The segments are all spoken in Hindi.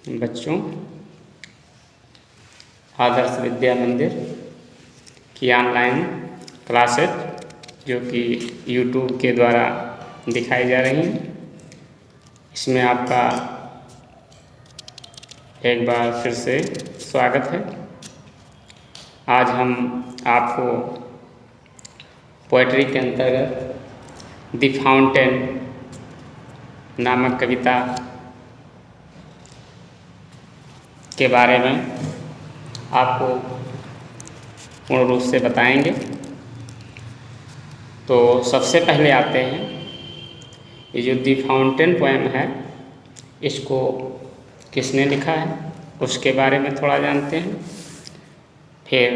बच्चों, आदर्श विद्या मंदिर की ऑनलाइन क्लासेस जो कि यूट्यूब के द्वारा दिखाई जा रही हैं, इसमें आपका एक बार फिर से स्वागत है। आज हम आपको पोएट्री के अंतर्गत द फाउंटेन नामक कविता के बारे में आपको पूर्ण रूप से बताएंगे। तो सबसे पहले आते हैं, ये जो द फाउंटेन पोएम है, इसको किसने लिखा है उसके बारे में थोड़ा जानते हैं। फिर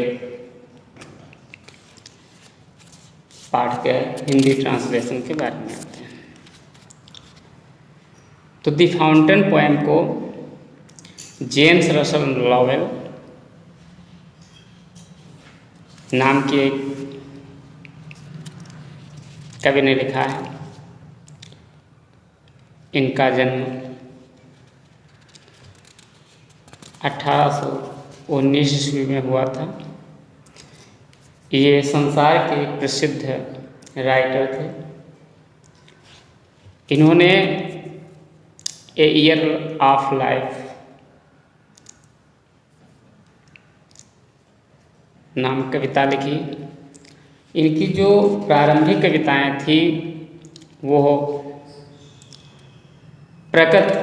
पाठ के हिंदी ट्रांसलेशन के बारे में आते हैं। तो द फाउंटेन पोएम को जेम्स रसल लॉवेल नाम के एक कवि ने लिखा है। इनका जन्म 1819 ईस्वी में हुआ था। ये संसार के एक प्रसिद्ध राइटर थे। इन्होंने ए ईयर ऑफ लाइफ नाम कविता लिखी। इनकी जो प्रारंभिक कविताएं थी वो प्रकृति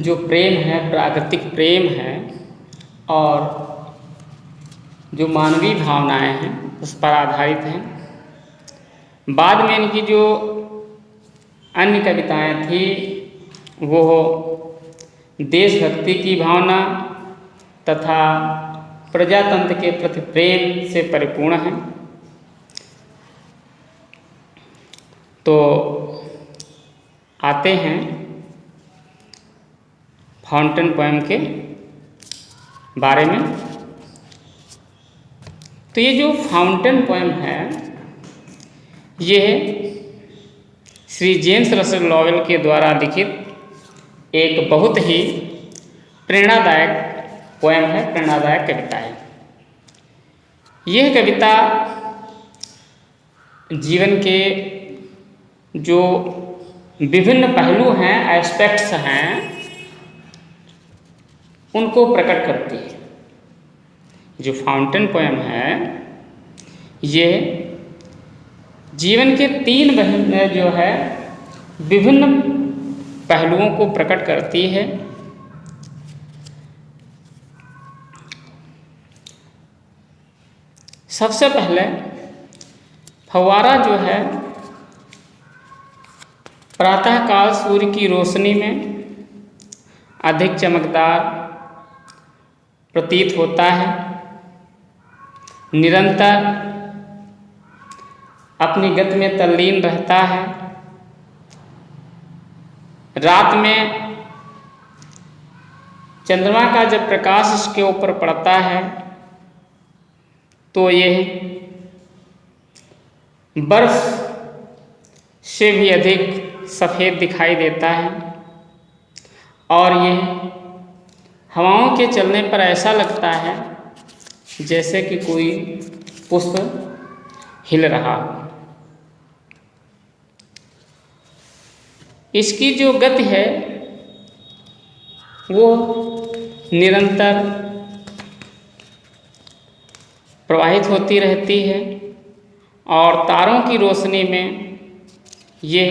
जो प्रेम है, प्राकृतिक प्रेम है और जो मानवीय भावनाएं हैं उस पर आधारित हैं। बाद में इनकी जो अन्य कविताएं थी वो देशभक्ति की भावना तथा प्रजातंत्र के प्रति प्रेम से परिपूर्ण है। तो आते हैं फाउंटेन पोएम के बारे में। तो ये जो फाउंटेन पोएम है, ये श्री जेम्स रसल लॉवेल के द्वारा लिखित एक बहुत ही प्रेरणादायक पोएम है, प्रेरणादायक कविता है। यह कविता जीवन के जो विभिन्न पहलू हैं, एस्पेक्ट्स हैं, उनको प्रकट करती है। जो फाउंटेन पोएम है, ये जीवन के तीन जो है विभिन्न पहलुओं को प्रकट करती है। सबसे पहले फव्वारा जो है प्रातःकाल सूर्य की रोशनी में अधिक चमकदार प्रतीत होता है। निरंतर अपनी गति में तल्लीन रहता है। रात में चंद्रमा का जब प्रकाश इसके ऊपर पड़ता है तो यह बर्फ से भी अधिक सफ़ेद दिखाई देता है और यह हवाओं के चलने पर ऐसा लगता है जैसे कि कोई पुष्प हिल रहा हो। इसकी जो गति है वो निरंतर प्रवाहित होती रहती है और तारों की रोशनी में ये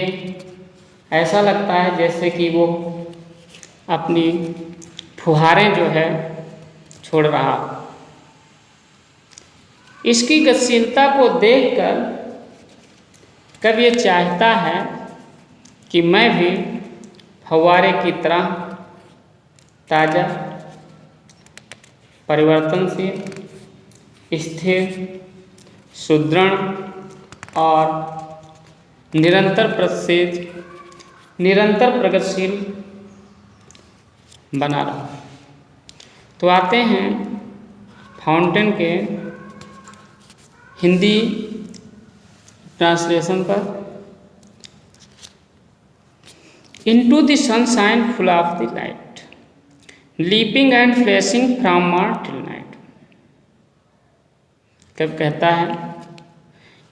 ऐसा लगता है जैसे कि वो अपनी फुहारें जो है छोड़ रहा। इसकी गतिशीलता को देखकर कवि ये चाहता है कि मैं भी फव्वारे की तरह ताज़ा, परिवर्तनशील, स्थिर, सुदृढ़ और निरंतर प्रगतिशील बना रहा। तो आते हैं फाउंटेन के हिंदी ट्रांसलेशन पर। into the sunshine full of the light, leaping and flashing from morn till night। कब कहता है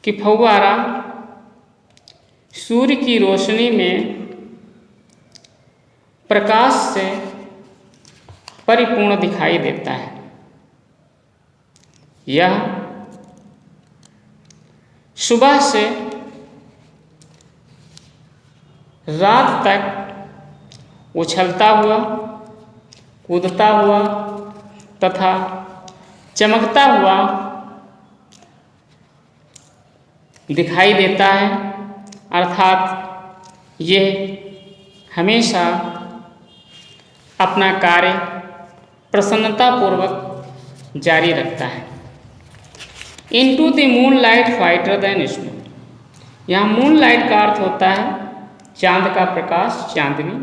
कि फव्वारा सूर्य की रोशनी में प्रकाश से परिपूर्ण दिखाई देता है। यह सुबह से रात तक उछलता हुआ, कूदता हुआ तथा चमकता हुआ दिखाई देता है, अर्थात ये हमेशा अपना कार्य प्रसन्नतापूर्वक जारी रखता है। Into the moon light whiter than snow. यहाँ मून लाइट का अर्थ होता है चांद का प्रकाश, चांदनी।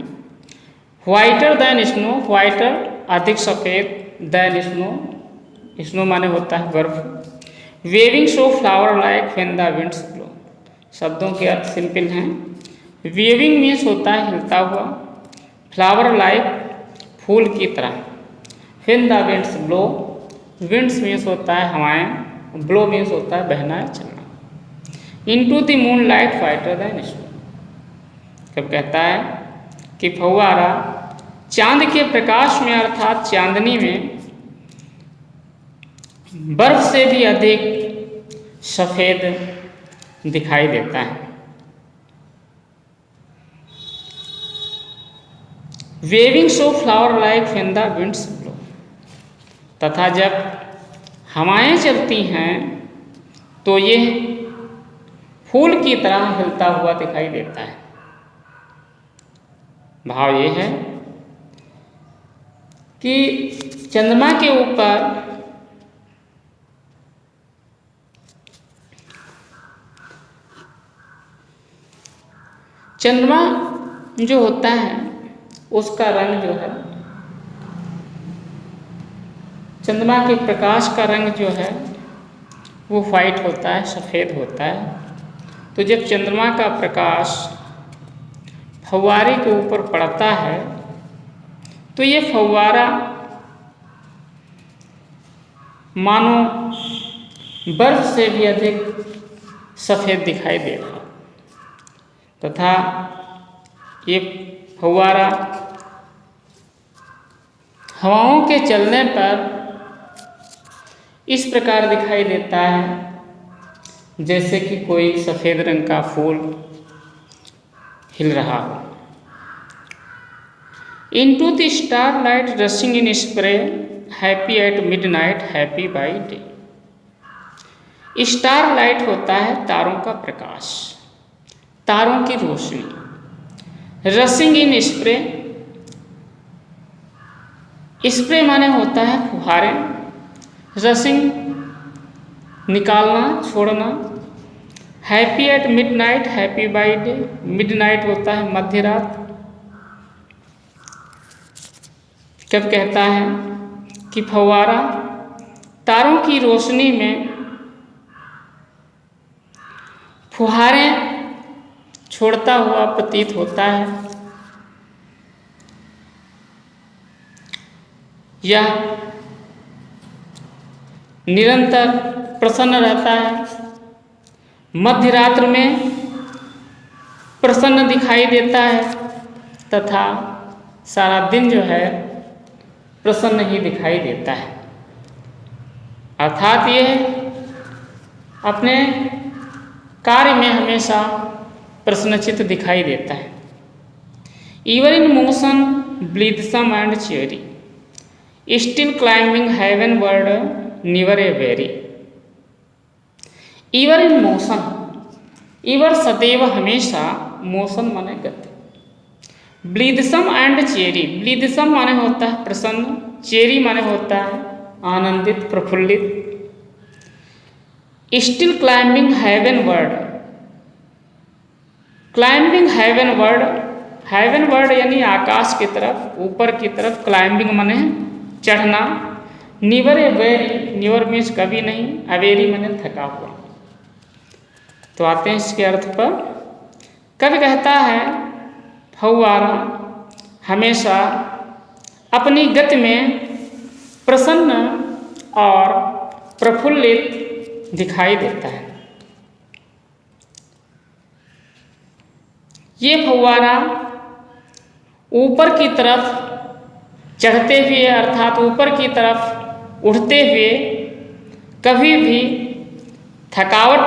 वाइटर दैन स्नो, वाइटर अधिक सफ़ेद, दैन स्नो, स्नो माने होता है बर्फ। Waving show flower like when the winds blow. शब्दों के अर्थ सिंपल हैं। वेविंग मीन्स होता है हिलता हुआ, फ्लावर लाइक फूल की तरह, when the winds blow, winds means होता है हवाएं, ब्लो मीन्स होता है बहना या चलना। Into the moon light whiter than snow. कब कहता है कि फव्वारा चांद के प्रकाश में अर्थात चांदनी में बर्फ से भी अधिक सफ़ेद दिखाई देता है। Waving show flower like when the winds blow. तथा जब हवाएं चलती हैं तो ये फूल की तरह हिलता हुआ दिखाई देता है। भाव ये है कि चंद्रमा के ऊपर चंद्रमा जो होता है उसका रंग जो है, चंद्रमा के प्रकाश का रंग जो है वो वाइट होता है, सफ़ेद होता है। तो जब चंद्रमा का प्रकाश फव्वारे के ऊपर पड़ता है तो ये फव्वारा मानो बर्फ से भी अधिक सफ़ेद दिखाई दे रहा है तथा ये फव्वारा हवाओं के चलने पर इस प्रकार दिखाई देता है जैसे कि कोई सफ़ेद रंग का फूल हिल रहा हो। Into the star light rushing in spray, happy at midnight, happy by day. Star light होता है तारों का प्रकाश, तारों की रोशनी। रशिंग इन स्प्रे, स्प्रे माने होता है फुहारे, रशिंग निकालना, छोड़ना। Happy at midnight, happy by day. Midnight होता है मध्य रात। कब कहता है कि फव्वारा तारों की रोशनी में फुहारें छोड़ता हुआ प्रतीत होता है। यह निरंतर प्रसन्न रहता है, मध्य रात्र में प्रसन्न दिखाई देता है तथा सारा दिन जो है प्रसन्न ही दिखाई देता है। अर्थात ये अपने कार्य में हमेशा प्रसन्नचित्त दिखाई देता है। Even in motion blithesome and cheery, still climbing heavenward never aweary. Ever in motion, ever सदैव हमेशा, मोशन माने गति। ब्लीथसम एंड चेरी, ब्लीथसम माने होता है प्रसन्न, चेरी माने होता है आनंदित, प्रफुल्लित। Still climbing heavenward, climbing heavenward, heavenward यानी आकाश की तरफ, ऊपर की तरफ। क्लाइंबिंग माने चढ़ना। निवर ए वेरी, निवर मीन्स कभी नहीं, अवेरी माने थका हुआ। तो आते हैं इसके अर्थ पर। कवि कहता है फव्वारा हमेशा अपनी गति में प्रसन्न और प्रफुल्लित दिखाई देता है। ये फव्वारा ऊपर की तरफ चढ़ते हुए अर्थात ऊपर की तरफ उठते हुए कभी भी थकावट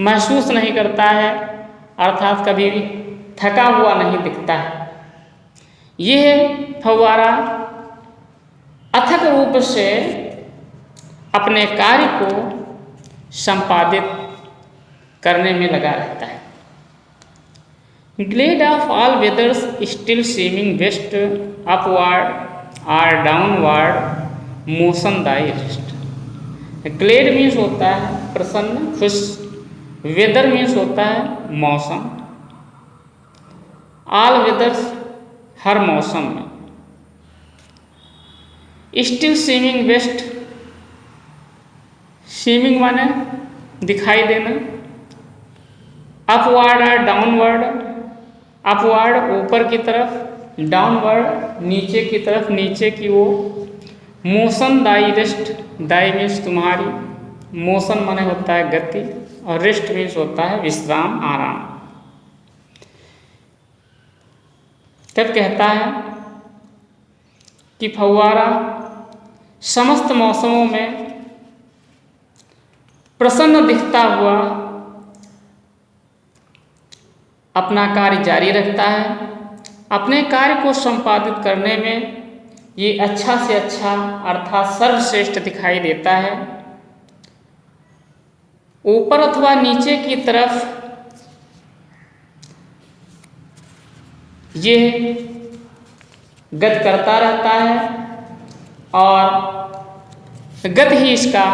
महसूस नहीं करता है, अर्थात कभी भी थका हुआ नहीं दिखता है। यह फव्वारा अथक रूप से अपने कार्य को संपादित करने में लगा रहता है। Glad of all weathers still seeming best upward और downward motion thy rest. Glad means होता है प्रसन्न खुश, वेदर मीन्स होता है मौसम, ऑल वेदर्स हर मौसम में, स्टिल स्विमिंग वेस्ट स्विमिंग माने दिखाई देना, अपवर्ड और डाउनवर्ड, अपवर्ड ऊपर की तरफ, डाउनवर्ड नीचे की तरफ, नीचे की ओर, मोशन दाई रेस्ट, दाई मीन्स तुम्हारी, मोशन माने होता है गति और रेस्ट मीन्स होता है विश्राम आराम। तब कहता है कि फव्वारा समस्त मौसमों में प्रसन्न दिखता हुआ अपना कार्य जारी रखता है। अपने कार्य को संपादित करने में ये अच्छा से अच्छा अर्थात सर्वश्रेष्ठ दिखाई देता है। ऊपर अथवा नीचे की तरफ ये गति करता रहता है और गति ही इसका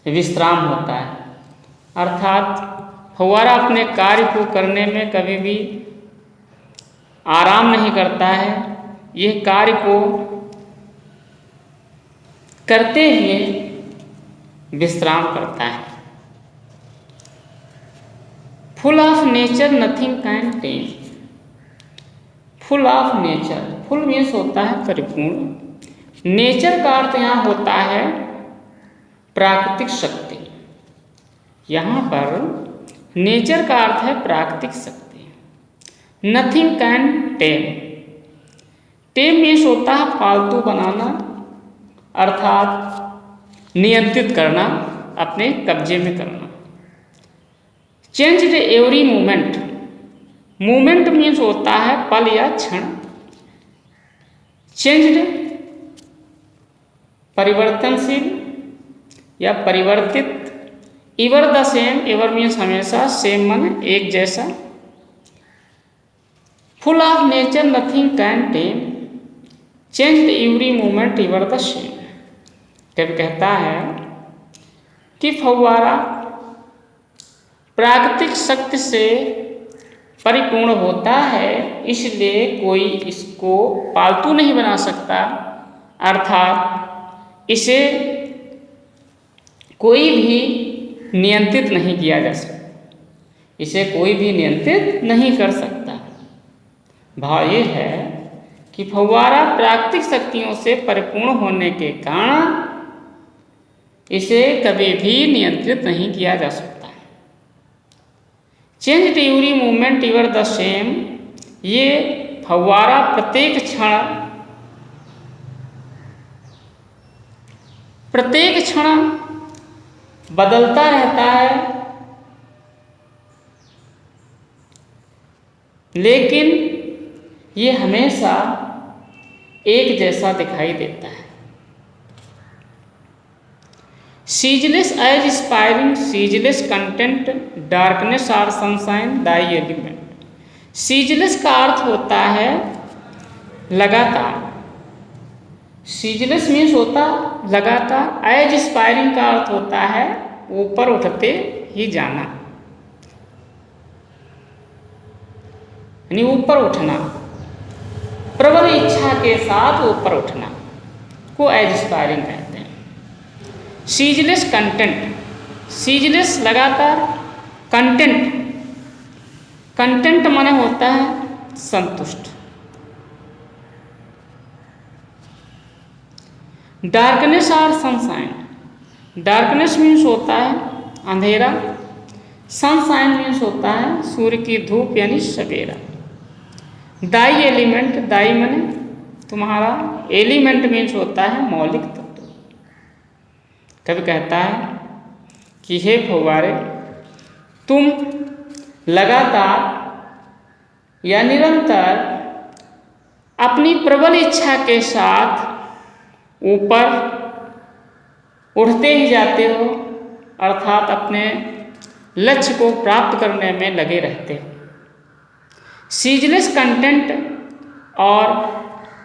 विश्राम होता है, अर्थात फव्वारा अपने कार्य को करने में कभी भी आराम नहीं करता है, यह कार्य को करते हुए विश्राम करता है। Full of nature nothing can time. Full of nature, full means होता है परिपूर्ण, नेचर का अर्थ यहाँ होता है प्राकृतिक शक्ति। यहाँ पर नेचर का अर्थ है प्राकृतिक शक्ति। Nothing can time, time means होता है पालतू बनाना, अर्थात नियंत्रित करना, अपने कब्जे में करना। Changed every moment, moment means होता है पल या क्षण। चेंज्ड परिवर्तनशील या परिवर्तित, ever the same, ever means हमेशा, सेम मन एक जैसा। Full of nature nothing can time, changed every moment ever the same. तब कहता है कि फव्वारा प्राकृतिक शक्ति से परिपूर्ण होता है, इसलिए कोई इसको पालतू नहीं बना सकता, अर्थात इसे कोई भी नियंत्रित नहीं किया जा सकता, इसे कोई भी नियंत्रित नहीं कर सकता। भाव ये है कि फव्वारा प्राकृतिक शक्तियों से परिपूर्ण होने के कारण इसे कभी भी नियंत्रित नहीं किया जा सकता। Changed every movement ever the same, ये फव्वारा प्रत्येक क्षण बदलता रहता है, लेकिन ये हमेशा एक जैसा दिखाई देता है। Ceaseless as inspiring, ceaseless content, darkness और सनशाइन दाई एलिमेंट। सीजलेस का अर्थ होता है लगातार, सीजलेस मीन्स होता लगातार, एज इंस्पायरिंग का अर्थ होता है ऊपर उठते ही जाना, यानी ऊपर उठना, प्रबल इच्छा के साथ ऊपर उठना को एज इंस्पायरिंग कहते हैं। सीजलेस कंटेंट, सीजलेस लगातार, कंटेंट कंटेंट माने होता है संतुष्ट। डार्कनेस और सनशाइन। डार्कनेस मीन्स होता है अंधेरा, सनशाइन मीन्स होता है सूर्य की धूप यानी सवेरा। दाई एलिमेंट, दाई माने तुम्हारा, एलिमेंट मीन्स होता है मौलिक तत्व। कवि कहता है कि हे फव्वारे, तुम लगातार या निरंतर अपनी प्रबल इच्छा के साथ ऊपर उठते ही जाते हो, अर्थात अपने लक्ष्य को प्राप्त करने में लगे रहते हो। सीजलेस कंटेंट और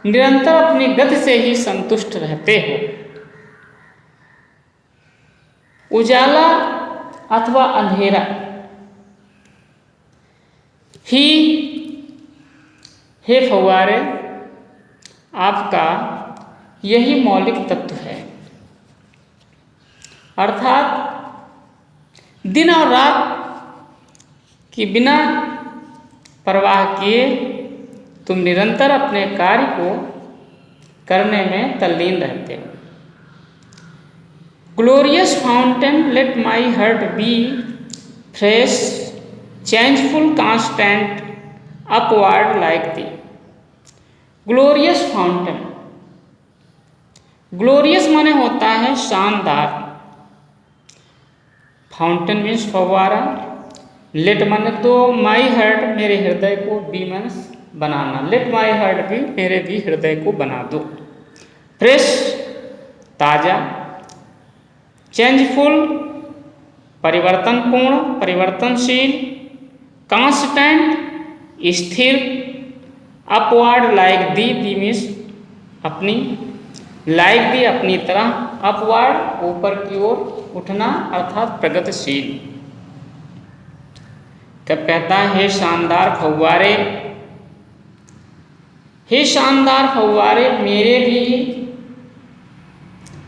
निरंतर अपनी गति से ही संतुष्ट रहते हो। उजाला अथवा अंधेरा ही हे फव्वारे आपका यही मौलिक तत्व है, अर्थात दिन और रात की बिना परवाह किए तुम निरंतर अपने कार्य को करने में तल्लीन रहते हो। Glorious fountain, let my heart be fresh, changeful, constant, upward like thee. Glorious fountain, glorious माने होता है शानदार, फाउंटेन मीन्स फव्वारा, लेट माने तो माई हार्ट मेरे हृदय को, बी मीन्स बनाना, लेट माई हार्ट भी मेरे भी हृदय को बना दो। फ्रेश ताजा, चेंजफुल परिवर्तनपूर्ण परिवर्तनशील, कांस्टेंट स्थिर, अपवर्ड लाइक दी, दी मीन्स अपनी, लाइक दी अपनी तरह, अपवर्ड ऊपर की ओर उठना अर्थात प्रगतिशील। कब कहता है हे शानदार फव्वारे, हे शानदार फव्वारे मेरे भी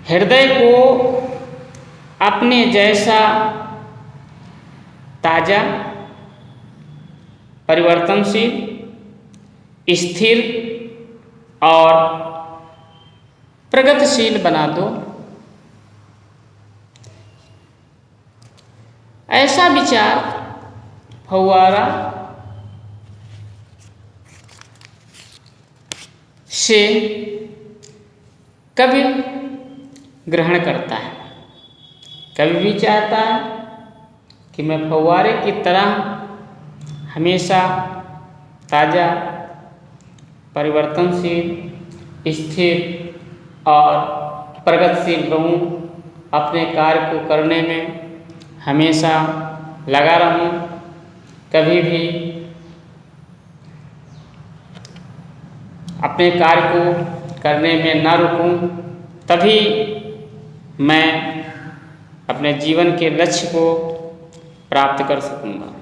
हृदय को अपने जैसा ताजा, परिवर्तनशील, स्थिर और प्रगतिशील बना दो। ऐसा विचार फव्वारा से कवि ग्रहण करता है। कवि भी चाहता है कि मैं फव्वारे की तरह हमेशा ताज़ा, परिवर्तनशील, स्थिर और प्रगतिशील रहूं, अपने कार्य को करने में हमेशा लगा रहूं, कभी भी अपने कार्य को करने में न रुकूं, तभी मैं अपने जीवन के लक्ष्य को प्राप्त कर सकूंगा।